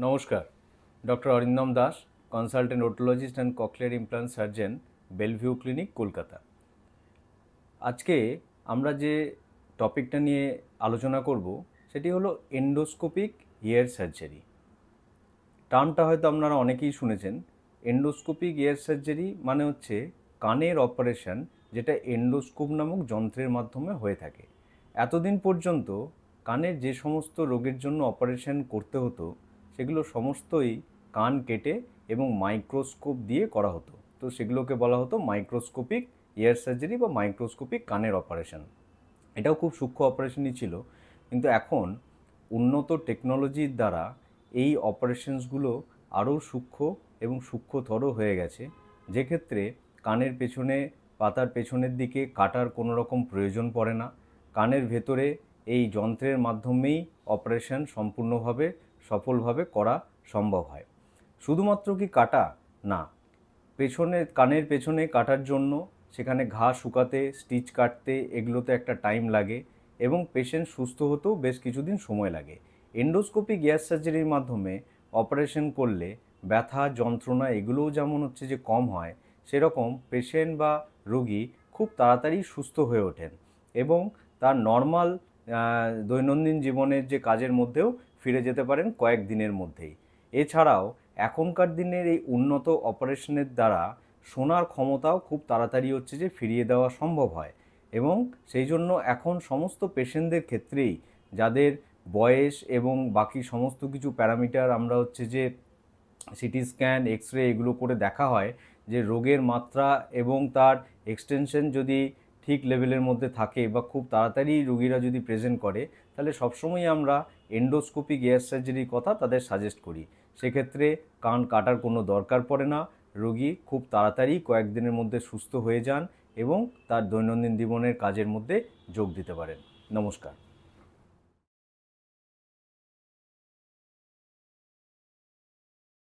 নমস্কার, doctor Arindam Das, consultant otologist and cochlear implant surgeon, Bellevue Clinic, Kolkata. আজকে আমরা যে টপিকটা নিয়ে আলোচনা করব সেটি হলো এন্ডোস্কোপিক ইয়ার সার্জারি। টার্মটা হয়তো আপনারা অনেকেই শুনেছেন। এন্ডোস্কোপিক ইয়ার সার্জারি মানে হচ্ছে কানের অপারেশন, যেটা এন্ডোস্কোপ নামক যন্ত্রের মাধ্যমে হয়ে থাকে। এতদিন পর্যন্ত কানের যে সমস্ত রোগের জন্য অপারেশন করতে হতো সেগুলো সমস্তই কান কেটে এবং মাইক্রোস্কোপ দিয়ে করা হতো। তো সেগুলোকে বলা হতো মাইক্রোস্কোপিক ইয়ার সার্জারি বা মাইক্রোস্কোপিক কানের অপারেশন। এটাও খুব সূক্ষ্ম অপারেশনই ছিল, কিন্তু এখন উন্নত টেকনোলজির দ্বারা এই অপারেশনসগুলো আরও সূক্ষ্ম এবং সূক্ষ্মতর হয়ে গেছে, যেক্ষেত্রে কানের পেছনে পাতার পেছনের দিকে কাটার কোনো রকম প্রয়োজন পড়ে না। কানের ভেতরে এই যন্ত্রের মাধ্যমেই অপারেশন সম্পূর্ণভাবে সফলভাবে করা সম্ভব হয়। শুধুমাত্র কি কাটা না, কানের পেছনে কাটার জন্য সেখানে ঘা শুকাতে, স্টিচ কাটতে, এগুলোতে একটা টাইম লাগে এবং পেশেন্ট সুস্থ হতেও বেশ কিছুদিন সময় লাগে। এন্ডোস্কোপিক ইয়ার সার্জারির মাধ্যমে অপারেশন করলে ব্যথা, যন্ত্রণা এগুলোও যেমন হচ্ছে যে কম হয়, সেরকম পেশেন্ট বা রোগী খুব তাড়াতাড়ি সুস্থ হয়ে ওঠেন এবং তার নর্মাল দৈনন্দিন জীবনের যে কাজের মধ্যেও ফিরে যেতে পারেন কয়েক দিনের মধ্যেই। এছাড়াও এখনকার দিনের এই উন্নত অপারেশনের দ্বারা শোনার ক্ষমতাও খুব তাড়াতাড়ি হচ্ছে যে ফিরিয়ে দেওয়া সম্ভব হয় এবং সেই জন্য এখন সমস্ত পেশেন্টদের ক্ষেত্রেই যাদের বয়স এবং বাকি সমস্ত কিছু প্যারামিটার আমরা হচ্ছে যে সিটি স্ক্যান, এক্স রে এগুলো করে দেখা হয় যে রোগের মাত্রা এবং তার এক্সটেনশন যদি ঠিক লেভেলের মধ্যে থাকে বা খুব তাড়াতাড়ি রোগীরা যদি প্রেজেন্ট করে, তাহলে সবসময় আমরা এন্ডোস্কোপিক ইয়ার সার্জারির কথা তাদের সাজেস্ট করি। সেক্ষেত্রে কান কাটার কোনো দরকার পড়ে না, রোগী খুব তাড়াতাড়ি কয়েকদিনের মধ্যে সুস্থ হয়ে যান এবং তার দৈনন্দিন জীবনের কাজের মধ্যে যোগ দিতে পারেন। নমস্কার।